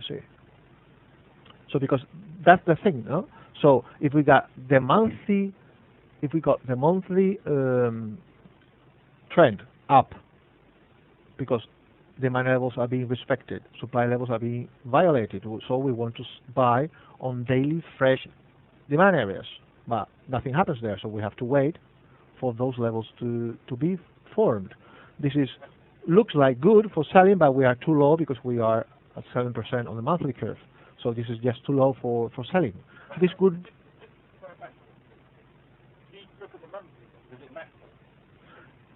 see. So because that's the thing, no? So if we got the monthly, if we got the monthly trend up, because demand levels are being respected, supply levels are being violated. So we want to buy on daily fresh demand areas, but nothing happens there. So we have to wait for those levels to be formed. This is looks like good for selling, but we are too low because we are at 7% on the monthly curve. So this is just too low for selling. This could.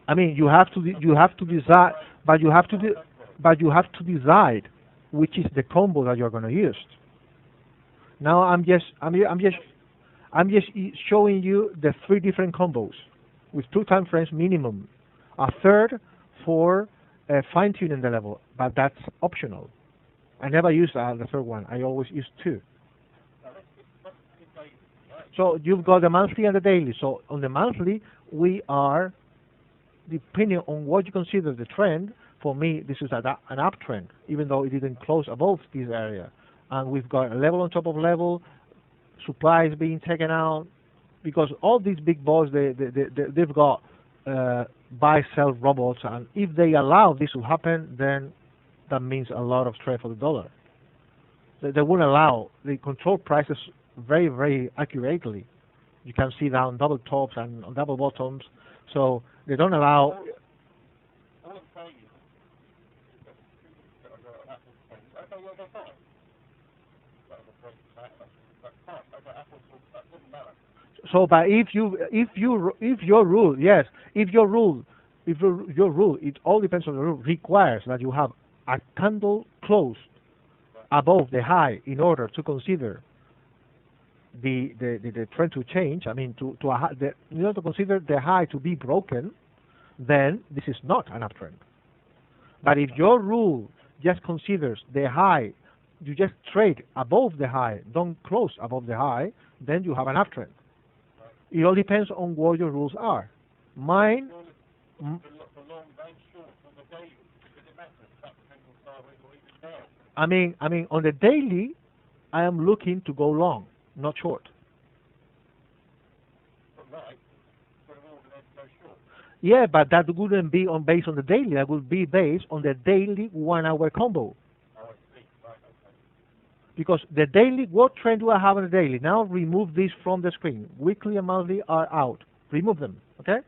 I mean, you have to decide, but you have to decide which is the combo that you're going to use. Now I'm just showing you the three different combos with 2 time frames minimum, a third for fine tuning the level, but that's optional. I never use the third one. I always use 2. So you've got the monthly and the daily. So on the monthly, we are, depending on what you consider the trend, for me, this is an uptrend, even though it didn't close above this area. And we've got a level on top of level, supply is being taken out, because all these big boys, they've got buy-sell robots, and if they allow this to happen, then that means a lot of trade for the dollar. They won't allow, they control prices very, very accurately. You can see down double tops and double bottoms, so they don't allow. So, but if your rule, it all depends on the rule, requires that you have a candle closed above the high in order to consider the trend to change. I mean, in order to consider the high to be broken, then this is not an uptrend. But if your rule just considers the high, you just trade above the high, don't close above the high, then you have an uptrend. It all depends on what your rules are. Mine. I mean, on the daily, I am looking to go long, not short. Yeah, but that wouldn't be based on the daily. That would be based on the daily 1-hour combo. Because the daily, what trend do I have on the daily? Now remove this from the screen. Weekly and monthly are out. Remove them, okay?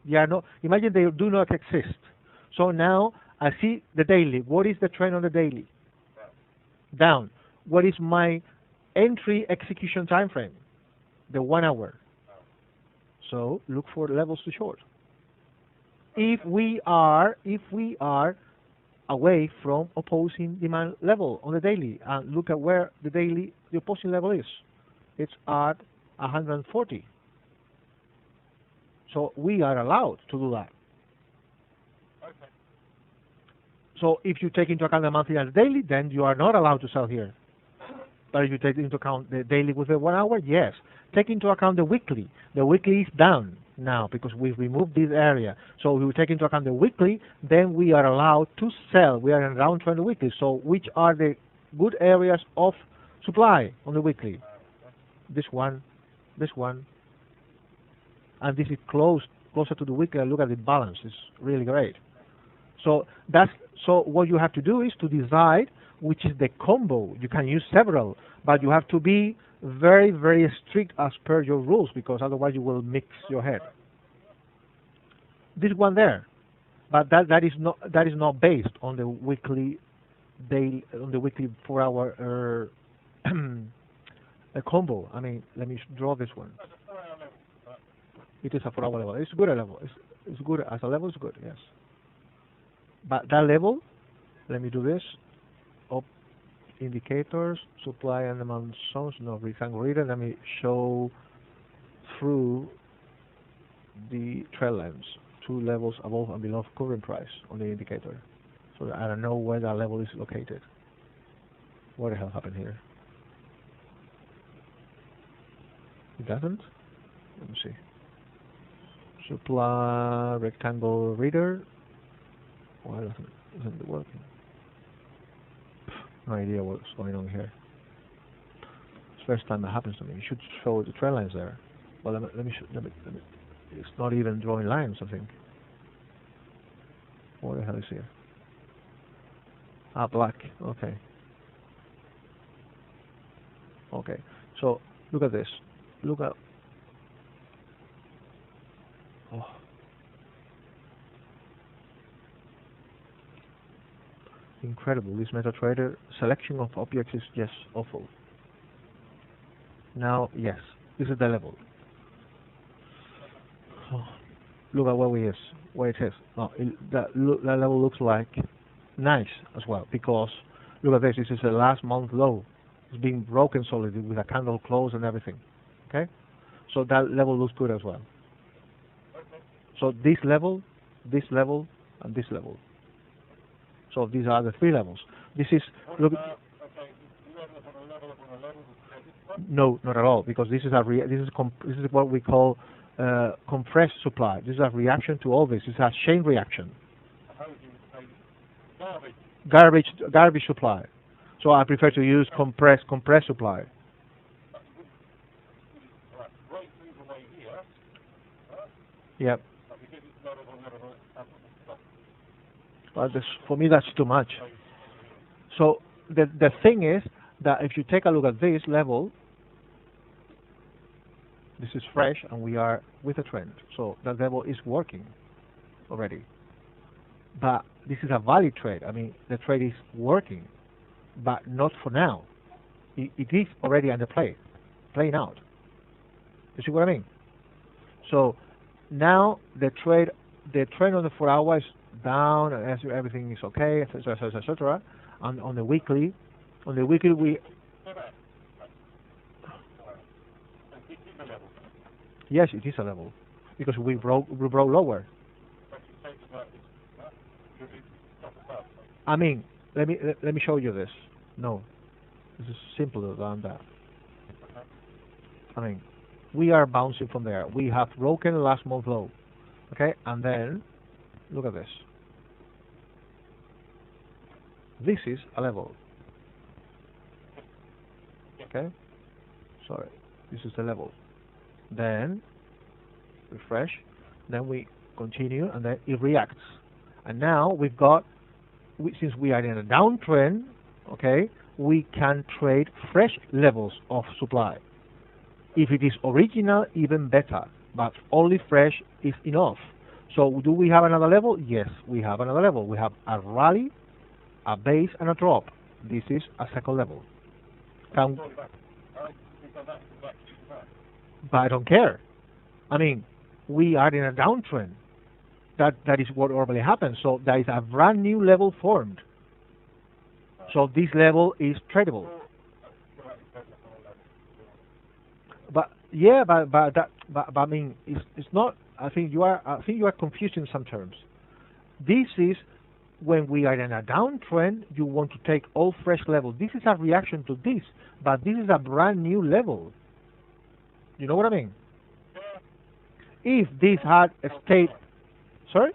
They are not, imagine they do not exist. So now I see the daily. What is the trend on the daily? Down. What is my entry execution time frame? The 1 hour. So look for levels to short. If we are away from opposing demand level on the daily, and look at where the opposing level is. It's at 140. So we are allowed to do that. Okay. So if you take into account the monthly and the daily, then you are not allowed to sell here. But if you take into account the daily with the 1 hour, yes. Take into account the weekly. The weekly is down now because we've removed this area. So we will take into account the weekly, then we are allowed to sell. We are in round trend weekly. So which are the good areas of supply on the weekly? This one, and this is closer to the weekly. Look at the balance; it's really great. So what you have to do is to decide which is the combo. You can use several, but you have to be very, very strict as per your rules, because otherwise you will mix your head. This one there, but that is not based on the weekly 4-hour combo. I mean, let me draw this one. It is a 4-hour level. It's good a level. It's good as a level. It's good, yes. But that level, let me do this. Up indicators, supply and demand zones, no rectangle reader. Let me show through the trail lines, 2 levels above and below current price on the indicator. So I don't know where that level is located. What the hell happened here? It doesn't? Let me see. Supply rectangle reader. Why isn't it working? No idea what's going on here. It's the first time that happens to me. You should show the trend lines there. Well, let me. It's not even drawing lines, I think. What the hell is here? Ah, black. Okay. Okay. So look at this. Look at. Oh. Incredible. This MetaTrader selection of objects is just awful. Now, yes, this is the level. Oh, look at where it is. Oh, that level looks like nice as well, because look at this. This is the last month low. It's being broken solidly with a candle close and everything. Okay, so that level looks good as well. So this level, and this level. So these are the three levels. This is look. No, not at all, because this is this is what we call compressed supply. This is a reaction to all this. It's a chain reaction. Garbage supply. So I prefer to use compressed supply. Yep. But for me, that's too much. So the thing is that if you take a look at this level, this is fresh, and we are with a trend. So that level is working already. But this is a valid trade. I mean, the trade is working, but not for now. It is already under playing out. You see what I mean? So now the trend on the 4 hours is down, and everything is okay, etc., etc., etc. And on the weekly we. Yes, it is a level, because we broke lower. I mean, let me show you this. No, this is simpler than that. I mean, we are bouncing from there. We have broken last month low, okay, and then look at this. This is a level. Okay, sorry, this is the level. Then refresh, then we continue, and then it reacts. And now we've got, since we are in a downtrend, okay, we can trade fresh levels of supply. If it is original, even better, but only fresh is enough. So do we have another level? Yes, we have another level. We have a rally, a base, and a drop. This is a second level. But I don't care. I mean, we are in a downtrend. That is what normally happens. So there is a brand new level formed. So this level is tradable. But yeah, but I mean, it's not. I think you are confusing some terms. This is when we are in a downtrend. You want to take all fresh levels. This is a reaction to this, but this is a brand new level. You know what I mean? If this had stayed, sorry?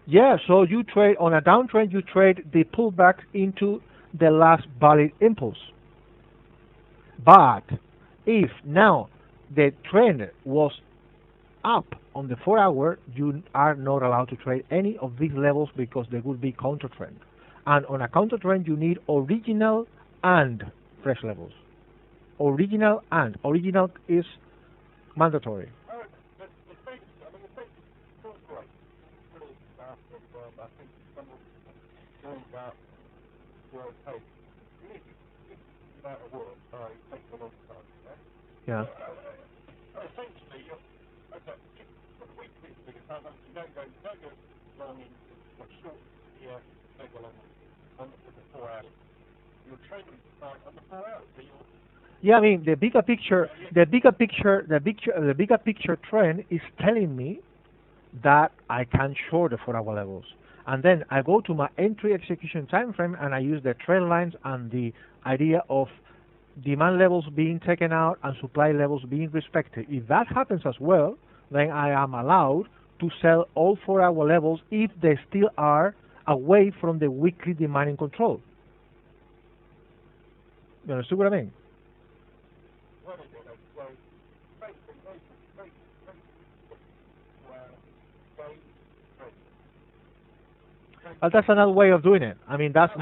Yeah, so you trade on a downtrend, you trade the pullback into the last valid impulse. But if now the trend was up on the 4 hour, you are not allowed to trade any of these levels, because they would be counter trend. And on a counter trend, you need original and fresh levels. Original is mandatory. Yeah. Yeah, I mean, the bigger picture trend is telling me that I can short the 4 hour levels. And then I go to my entry execution time frame, and I use the trend lines and the idea of demand levels being taken out and supply levels being respected. If that happens as well, then I am allowed to sell all 4 hour levels if they still are away from the weekly demand in control. You understand what I mean? That's another way of doing it. I mean, that's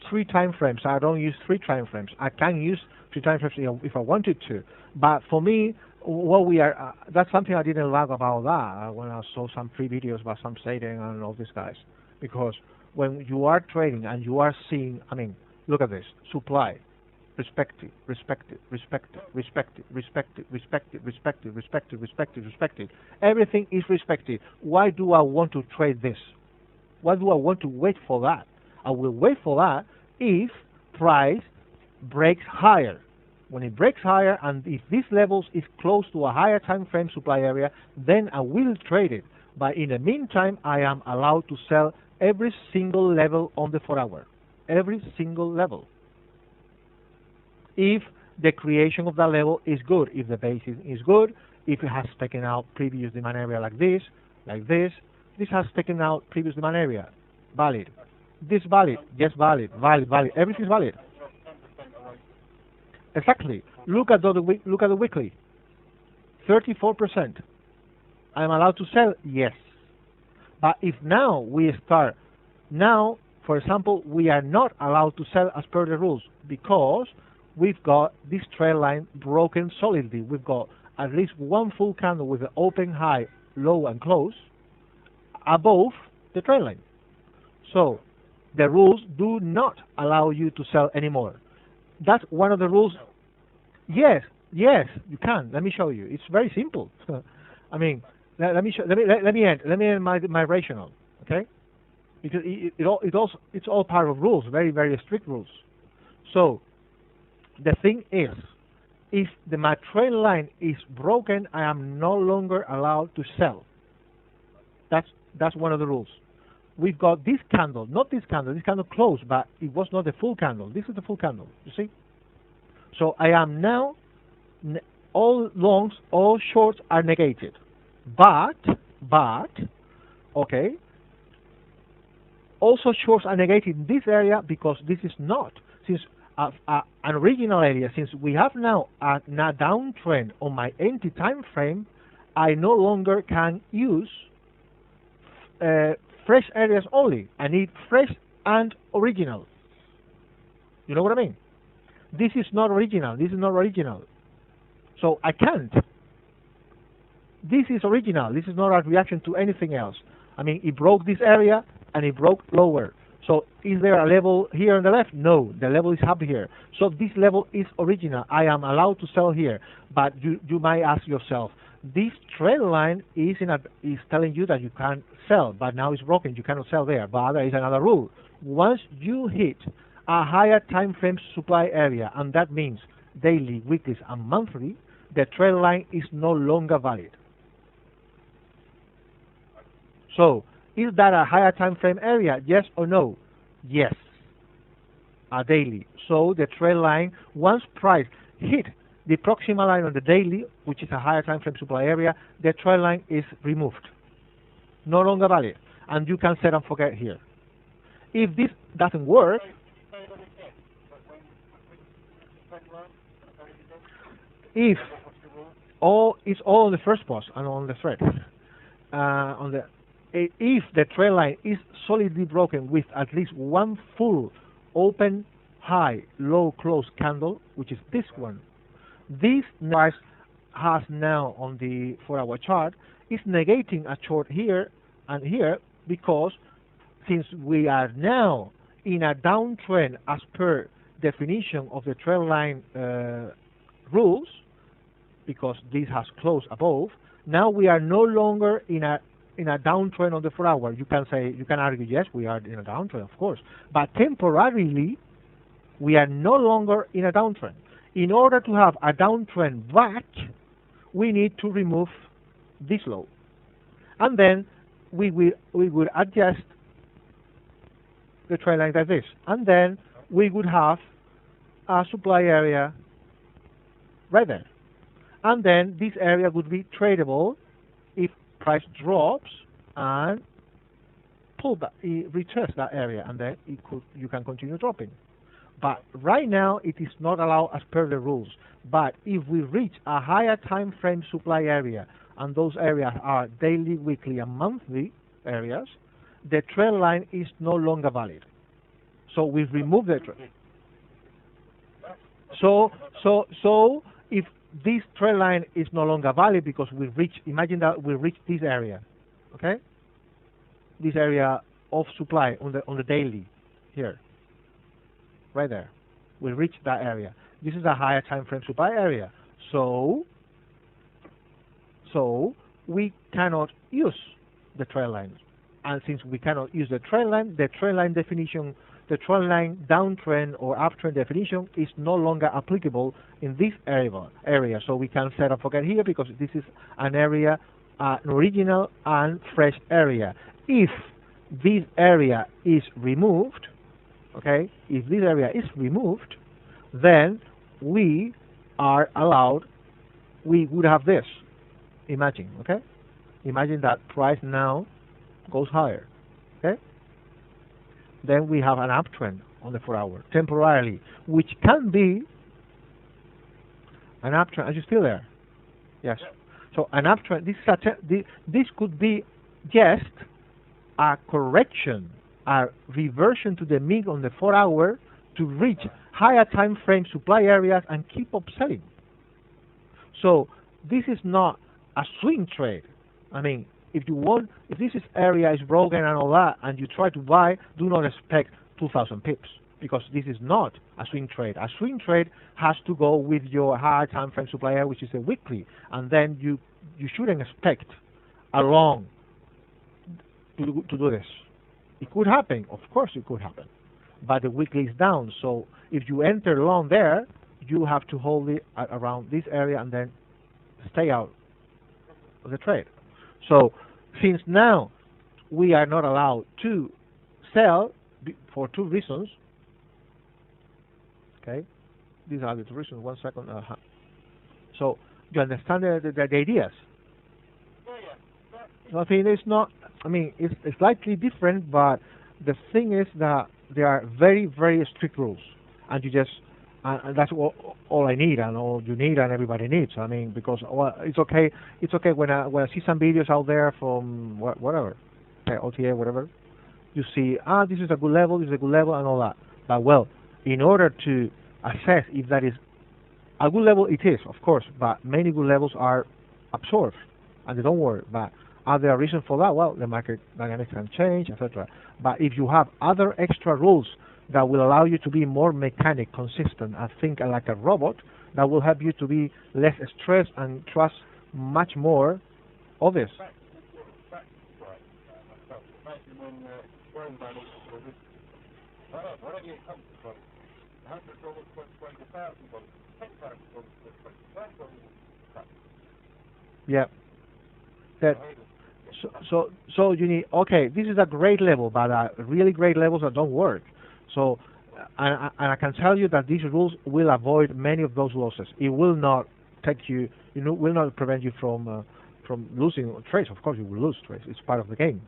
three time frames. I don't use three time frames. I can use three time frames if I wanted to. But for me, what we are that's something I didn't like about that when I saw some free videos about some Satan and all these guys. Because when you are trading and you are seeing, I mean, look at this: supply, respect it, respect it, respect it, respect it, respect it, respect it, respect it, respect it, respect it, respect it. Everything is respected. Why do I want to trade this? Why do I want to wait for that? I will wait for that if price breaks higher. When it breaks higher, and if this level is close to a higher time frame supply area, then I will trade it. But in the meantime, I am allowed to sell every single level on the 4-hour. Every single level. If the creation of that level is good, if the base is good, if it has taken out previous demand area like this, this has taken out previous demand area. Valid. This valid. Yes, valid. Valid. Valid. Everything is valid. Exactly. Look at the weekly. 34%. I'm allowed to sell? Yes. But if now we start, now, for example, we are not allowed to sell as per the rules because we've got this trend line broken solidly. We've got at least one full candle with an open, high, low, and close above the trend line. So the rules do not allow you to sell anymore. That's one of the rules. Yes, you can. Let me show you. It's very simple. I mean, let me end my rationale, okay? Because it's all part of rules, very, very strict rules. So the thing is, if my trend line is broken, I am no longer allowed to sell. That's one of the rules. We've got this candle, not this candle closed, but it was not the full candle. This is the full candle, you see? So I am now, all longs, all shorts are negated. But, okay, also shorts are negated in this area because this is not, since an original area, since we have now a downtrend on my empty time frame, I no longer can use fresh areas only. I need fresh and original. You know what I mean? This is not original. This is not original. So I can't. This is original. This is not a reaction to anything else. I mean, it broke this area and it broke lower. So is there a level here on the left? No, the level is up here. So this level is original. I am allowed to sell here. But you might ask yourself, this trend line is telling you that you can't sell, but now it's broken. You cannot sell there. But there is another rule. Once you hit a higher time frame supply area, and that means daily, weeklies, and monthly, the trend line is no longer valid. So, is that a higher time frame area? Yes or no? Yes. A daily. So the trend line, once price hit the proximal line on the daily, which is a higher time frame supply area, the trend line is removed. No longer valid. And you can set and forget here. If this doesn't work, if it's all on the first post and on the thread, if the trend line is solidly broken with at least one full open, high, low, close candle, which is this one, this price has now on the 4-hour chart is negating a short here and here because since we are now in a downtrend as per definition of the trend line rules, because this has closed above, now we are no longer in a downtrend on the 4-hour. You can argue, yes, we are in a downtrend, of course, but temporarily we are no longer in a downtrend. In order to have a downtrend back, we need to remove this low, and then we will adjust the trend line like this, and then we would have a supply area right there, and then this area would be tradable if price drops and pull back, it retests that area, and then you can continue dropping. But right now, it is not allowed as per the rules. But if we reach a higher time frame supply area, and those areas are daily, weekly, and monthly areas, the trend line is no longer valid. So we've removed the trend. So if this trend line is no longer valid because we reach, imagine that we reach this area, okay? This area of supply on the daily here, right there. We reach that area. This is a higher time frame supply area. So we cannot use the trend line. And since we cannot use the trend line definition, the trend line downtrend or uptrend definition is no longer applicable in this area. So we can set and forget here because this is an area, an original and fresh area. If this area is removed, okay, if this area is removed, then we are allowed, we would have this. Imagine, okay? Imagine that price now goes higher, okay? Then we have an uptrend on the 4 hour temporarily, which can be an uptrend. Are you still there? Yes. So an uptrend. This could be just a correction, a reversion to the mean on the 4 hour to reach higher time frame supply areas and keep up selling. So this is not a swing trade. I mean, if this area is broken and all that, and you try to buy, do not expect 2,000 pips because this is not a swing trade. A swing trade has to go with your higher time frame supply area, which is a weekly, and then you shouldn't expect a long to do this. It could happen, of course, it could happen, but the weekly is down. So if you enter long there, you have to hold it around this area and then stay out of the trade. So since now we are not allowed to sell for two reasons, okay, these are the two reasons. 1 second. So you understand the ideas? I think it's not. I mean, it's slightly different, but the thing is that there are very, very strict rules, and you just. And that's all I need, and all you need, and everybody needs. I mean, because it's okay. It's okay when I see some videos out there from whatever, okay, OTA, whatever. You see, this is a good level, this is a good level, and all that. But well, in order to assess if that is a good level, it is, of course. But many good levels are absorbed, and they don't work. But are there reasons for that? Well, the market dynamics can change, etc. But if you have other extra rules that will allow you to be more mechanic, consistent, and think like a robot, that will help you to be less stressed and trust much more of this. Yeah. That. So you need, okay, this is a great level, but really great levels that don't work. So, and I can tell you that these rules will avoid many of those losses. It will not take you, will not prevent you from losing trades. Of course, you will lose trades. It's part of the game,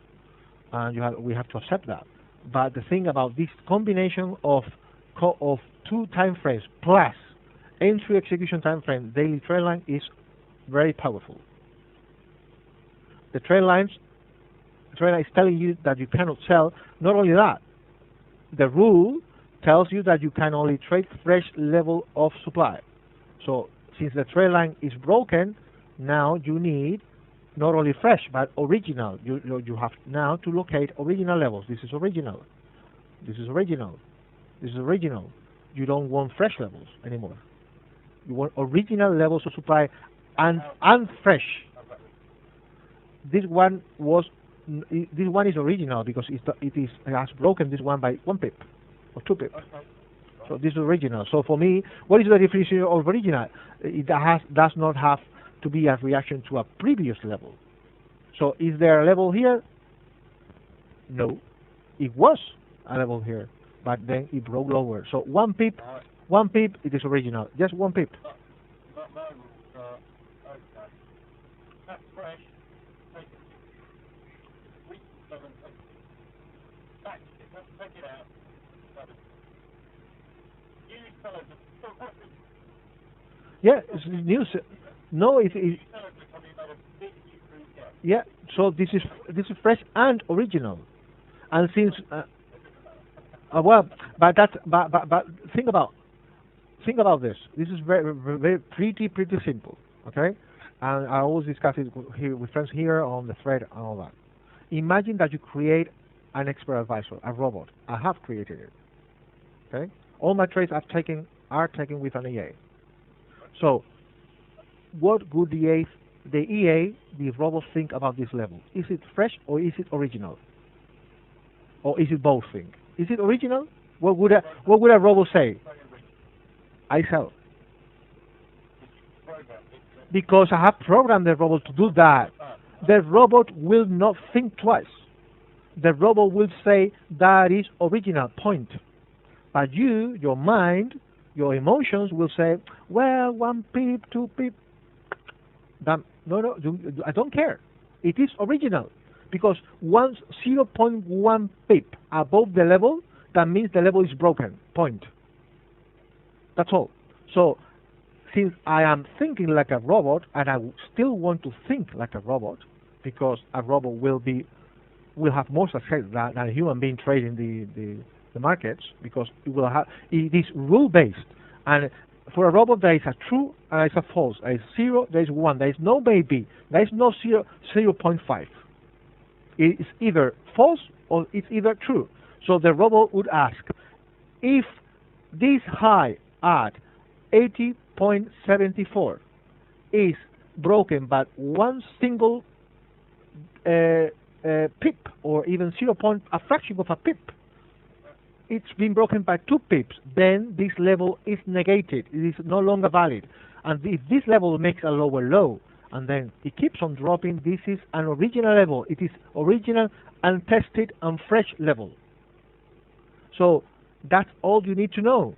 and we have to accept that. But the thing about this combination of two time frames plus entry execution time frame daily trend line is very powerful. The trend line is telling you that you cannot sell. Not only that, the rule tells you that you can only trade fresh level of supply. So since the trend line is broken, now you need not only fresh but original. You have now to locate original levels. This is original. This is original. This is original. You don't want fresh levels anymore. You want original levels of supply and fresh. This one is original because it has broken this one by 1 pip or 2 pip. So this is original. So for me, what is the definition of original? It does not have to be a reaction to a previous level. So is there a level here? No. It was a level here, but then it broke lower. So 1 pip, it is original. Just 1 pip. Yeah, it's new. No, yeah. So this is fresh and original, and since well, but that's but think about this. This is very pretty simple. Okay, and I always discuss it here with friends here on the thread and all that. Imagine that you create an expert advisor, a robot. I have created it. Okay, all my trades are taken with an EA. So what would the robot think about this level? Is it fresh or is it original? Or is it both thing? Is it original? What would a robot say? I sell. Because I have programmed the robot to do that. The robot will not think twice. The robot will say that is original point. But you, your mind, your emotions will say, well, 1 pip, 2 pip. No, I don't care. It is original. Because once 0.1 pip above the level, that means the level is broken. Point. That's all. So, since I am thinking like a robot, and I still want to think like a robot, because a robot will have more success than a human being trading the markets, because it is rule based, and for a robot there is a true and there is a false, there is 0, there is 1, there is no maybe, there is no 0.5. It is either false or it's either true. So the robot would ask, if this high at 80.74 is broken by one single pip, or even a fraction of a pip, it's been broken by 2 pips, then this level is negated. It is no longer valid. And if this level makes a lower low, and then it keeps on dropping, this is an original level. It is original, untested, and fresh level. So that's all you need to know.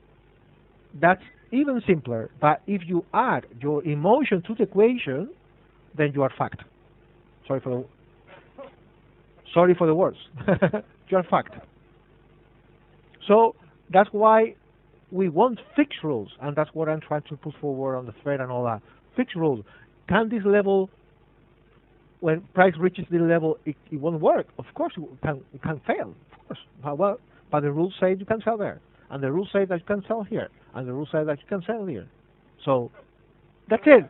That's even simpler. But if you add your emotion to the equation, then you are fact. Sorry for the words. You are fact. So that's why we want fixed rules, and that's what I'm trying to put forward on the thread and all that. Fixed rules. Can this level, when price reaches this level, it won't work? Of course, it can fail. Of course. But the rules say you can sell there, and the rules say that you can sell here, and the rules say that you can sell here. So that's it.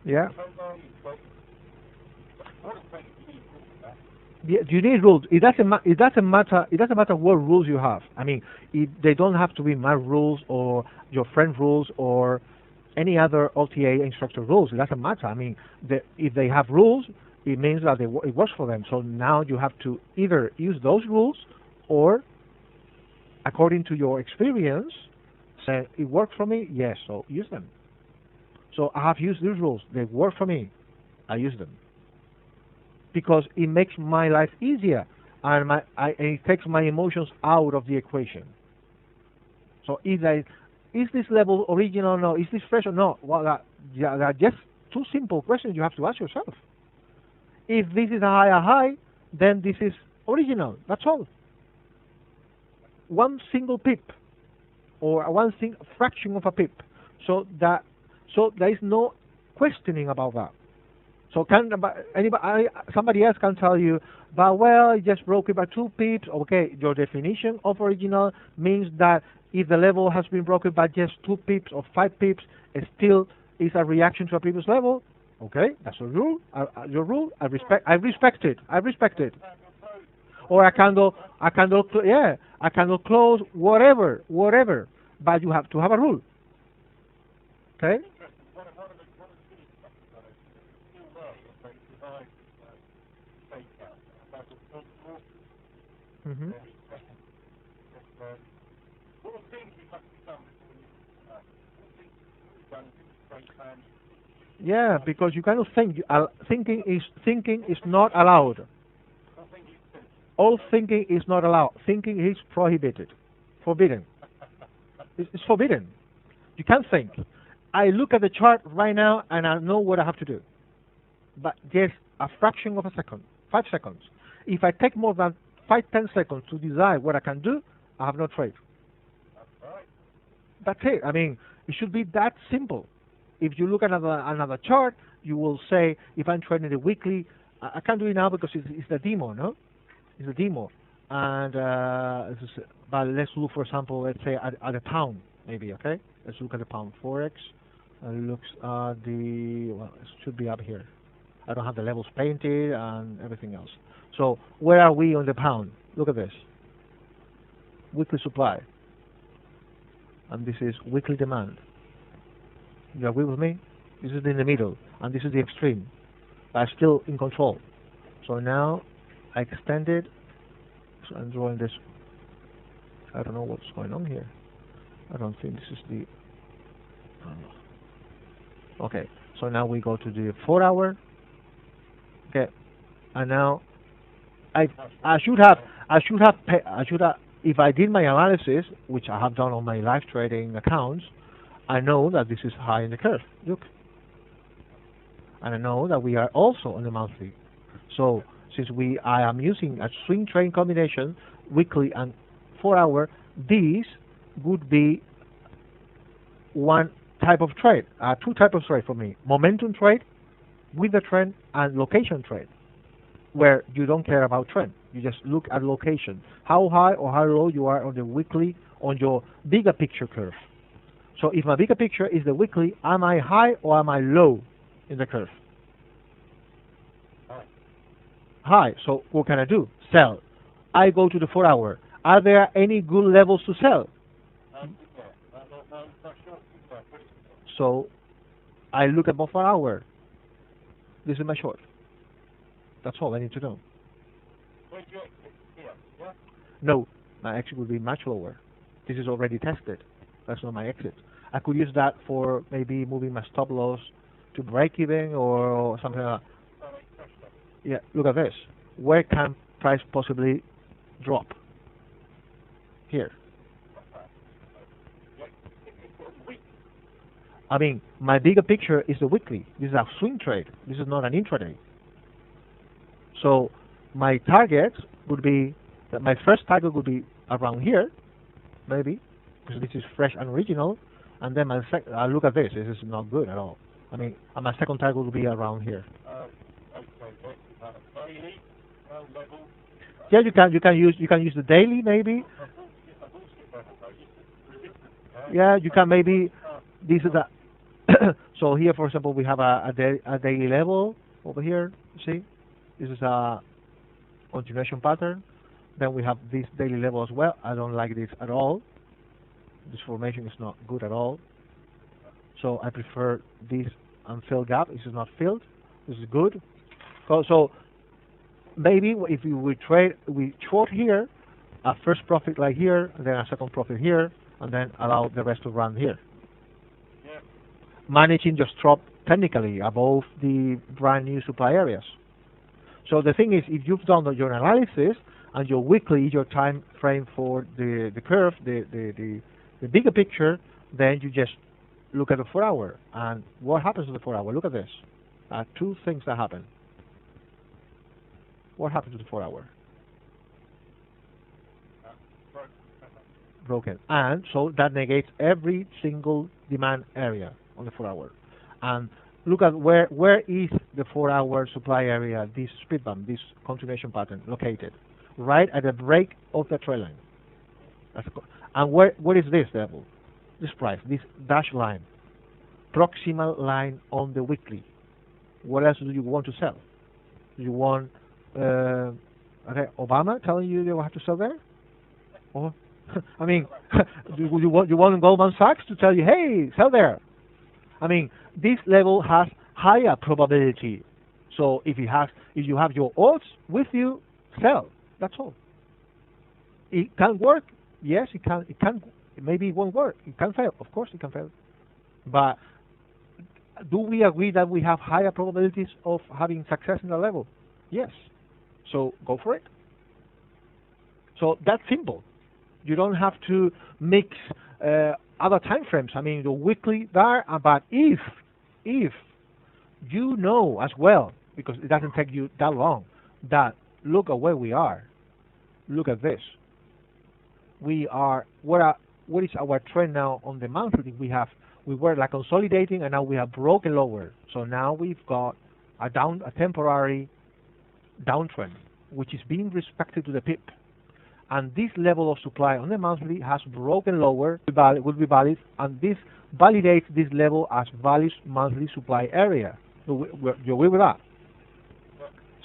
Yeah. Yeah, you need rules. It doesn't matter what rules you have. I mean, they don't have to be my rules or your friend rules or any other OTA instructor rules. It doesn't matter. I mean, if they have rules, it means that it works for them. So now you have to either use those rules or, according to your experience, say it worked for me. Yes, so use them. So I have used these rules. They work for me. I use them because it makes my life easier, and it takes my emotions out of the equation. So is this level original or no? Is this fresh or no? Well, there are just two simple questions you have to ask yourself. If this is a high, then this is original. That's all. One single pip, or fraction of a pip. So there is no questioning about that. So somebody else can tell you, but well, it just broke it by 2 pips. Okay, your definition of original means that if the level has been broken by just 2 pips or 5 pips, it still is a reaction to a previous level. Okay, that's your rule. Your rule. I respect it. Or a candle close, whatever. But you have to have a rule. Okay. Hmm. Yeah, because you cannot think. Thinking is not allowed. All thinking is not allowed. Thinking is prohibited, forbidden. It's forbidden. You can't think. I look at the chart right now and I know what I have to do. But just a fraction of a second, 5 seconds. If I take more than 5, 10 seconds to decide what I can do, I have no trade. That's it. I mean, it should be that simple. If you look at another chart, you will say, if I'm trading the weekly, I can't do it now because it's the demo, no? It's a demo. And but let's look, for example, let's say at a pound, maybe, okay? Let's look at the pound Forex. Looks at well, it should be up here. I don't have the levels painted and everything else. So where are we on the pound? Look at this. Weekly supply. And this is weekly demand. You agree with me? This is in the middle, and this is the extreme. But I'm still in control. So now I extended. So I'm drawing this. I don't know what's going on here. I don't think this is the. Okay. So now we go to the 4-hour. Okay. And now I should have if I did my analysis, which I have done on my live trading accounts, I know that this is high in the curve. Look. And I know that we are also on the monthly. So since I am using a swing trade combination, weekly and 4-hour, these would be one type of trade, two types of trade for me. Momentum trade with the trend and location trade, where you don't care about trend. You just look at location, how high or how low you are on the weekly, on your bigger picture curve. So if my bigger picture is the weekly, am I high or am I low in the curve? High. So what can I do? Sell. I go to the 4-hour. Are there any good levels to sell? So I look at my 4-hour. This is my short. That's all I need to know. No, my exit would be much lower. This is already tested. That's not my exit. I could use that for maybe moving my stop loss to break even or something like that. Yeah, look at this. Where can price possibly drop? Here. I mean, my bigger picture is the weekly. This is a swing trade. This is not an intraday. So my target would be, my first target would be around here, maybe, because this is fresh and original. And then I look at this. This is not good at all. I mean, and my second target would be around here. Yeah, you can use the daily maybe. Yeah, you can maybe. This is a. So here, for example, we have a daily level over here. You see, this is a continuation pattern. Then we have this daily level as well. I don't like this at all. This formation is not good at all. So I prefer this unfilled gap. This is not filled. This is good. So maybe if we short here, a first profit like here, and then a second profit here, and then allow the rest to run here. Yeah. Managing just drop technically above the brand new supply areas. So the thing is, if you've done your analysis and your weekly, your time frame for the curve, the bigger picture, then you just look at the 4-hour. And what happens to the 4-hour? Look at this. Two things that happen. What happens to the 4-hour? Broken. And so that negates every single demand area on the 4-hour. And look at where is the 4-hour supply area, this speed bump, this continuation pattern located? Right at the break of the trend line. And what is this level? This price, this dashed line, proximal line on the weekly. What else do you want to sell? Do you want Obama telling you have to sell there? Or I mean, do you want Goldman Sachs to tell you, hey, sell there? I mean, this level has higher probability. So if you have your odds with you, sell. That's all. It can work. Yes, it can. It can. Maybe it won't work. It can fail. Of course, it can fail. But do we agree that we have higher probabilities of having success in the level? Yes. So go for it. So that's simple. You don't have to mix other time frames. I mean, the weekly there, but if you know as well, because it doesn't take you that long, that look at where we are. Look at this. What is our trend now on the monthly? We were like consolidating, and now we have broken lower. So now we've got a temporary downtrend, which is being respected to the pip. And this level of supply on the monthly has broken lower, will be valid, and this validates this level as valid monthly supply area. You agree with that?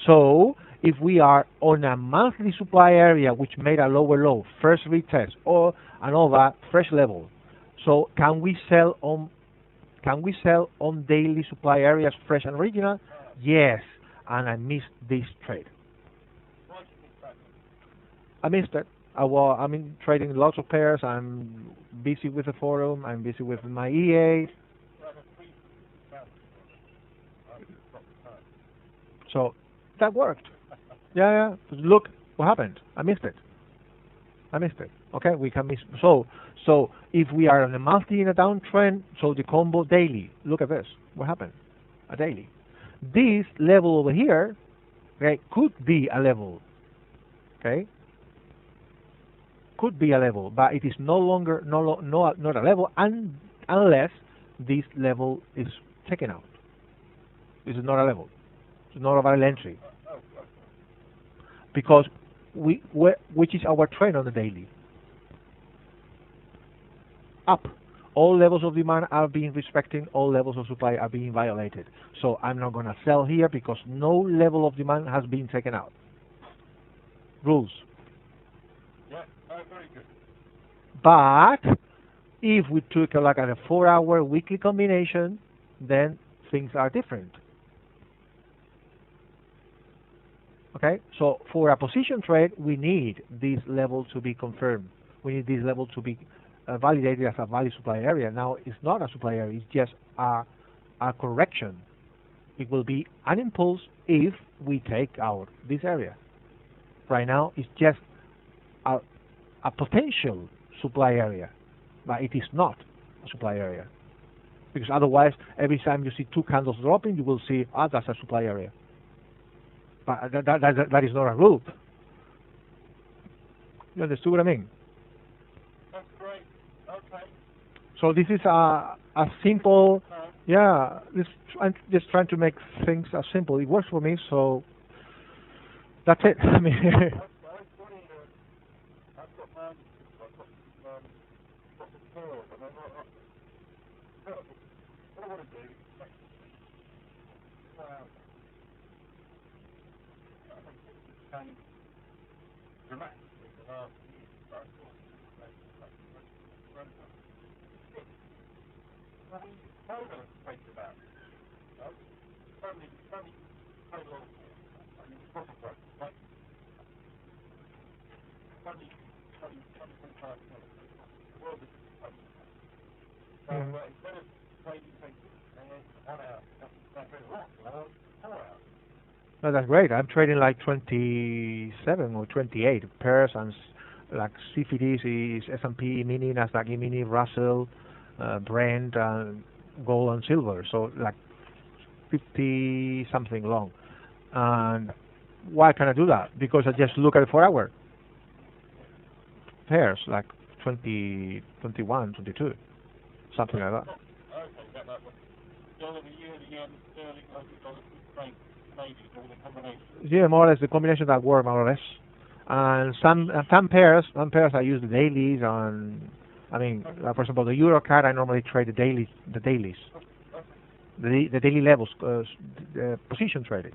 So if we are on a monthly supply area which made a lower low, first retest, or and all that fresh level, so can we sell on daily supply areas fresh and original? Yes, and I missed this trade. I missed it. I'm trading lots of pairs. I'm busy with the forum. I'm busy with my EA. So that worked. Yeah. Look what happened. I missed it. Okay, we can miss. So if we are on a monthly in a downtrend, so the combo daily. Look at this. What happened? A daily. This level over here, okay, could be a level. Okay. Could be a level, but it is no longer not a level unless this level is taken out. This is not a level. It's not a valid entry because which is our trend on the daily? Up. All levels of demand are being respected. All levels of supply are being violated. So I'm not going to sell here because no level of demand has been taken out. Rules. Very good. But if we took a look at a 4-hour weekly combination, then things are different. Okay, so for a position trade, we need this level to be confirmed. We need this level to be validated as a valid supply area. Now, it's not a supply area, it's just a correction. It will be an impulse if we take out this area. Right now, it's just a potential supply area, but it is not a supply area. Because otherwise, every time you see 2 candles dropping, you will see, that's a supply area. But that is not a rule. You understood what I mean? That's great. Okay. So this is a simple, I'm just trying to make things as simple. It works for me, so that's it. I mean. No, that's great. I'm trading like 27 or 28 pairs and like CFDs is S&P Mini, Nasdaq Mini, Russell, Brent, gold and silver. So like 50 something long. And why can I do that? Because I just look at the 4-hour pairs, like 20, 21, 22, something like that. Yeah, more or less the combination that work more or less. And some pairs I use the dailies on. I mean, like for example, the Euro card I normally trade the dailies, the daily levels, position trading,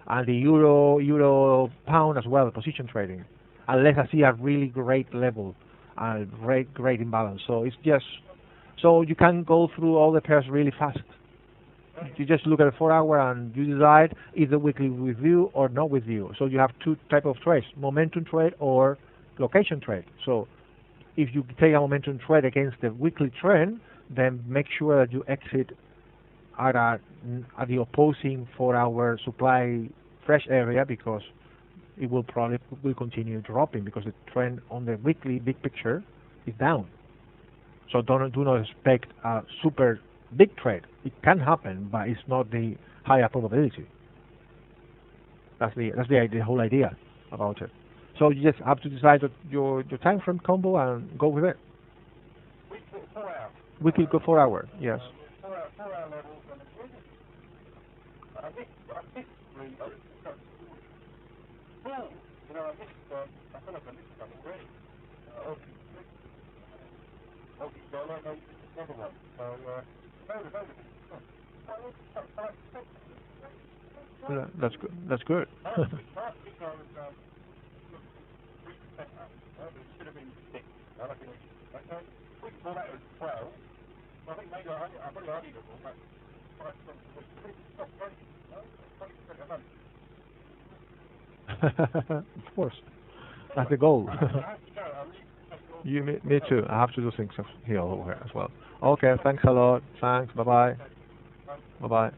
and the Euro pound as well, position trading. Unless I see a really great level, great imbalance. So it's just so you can go through all the pairs really fast. You just look at the 4-hour and you decide either weekly with you or not with you. So you have 2 types of trades: momentum trade or location trade. So if you take a momentum trade against the weekly trend, then make sure that you exit at the opposing 4-hour supply fresh area, because it will probably will continue dropping because the trend on the weekly big picture is down. So do not expect a super big trade. It can happen, but it's not the higher probability. That's the whole idea about it. So you just have to decide your time frame combo and go with it. Week 4 hours. Weekly go 4 hour. Yes. 4 hour levels and I think really, oh, you know, I feel like I missed some already. Aussie dollar, maybe another one. So, That's good. That's good. last week I was 3% up. It should have been 6. I reckon okay. Week before that was 12. So I think maybe I probably only got about 5% a week. Stop breaking. 20% a month. Of course, that's the goal. I have to go. I'll leave. Me too. I have to do things here over here as well. Okay, thanks a lot. Thanks. Bye bye. Bye bye.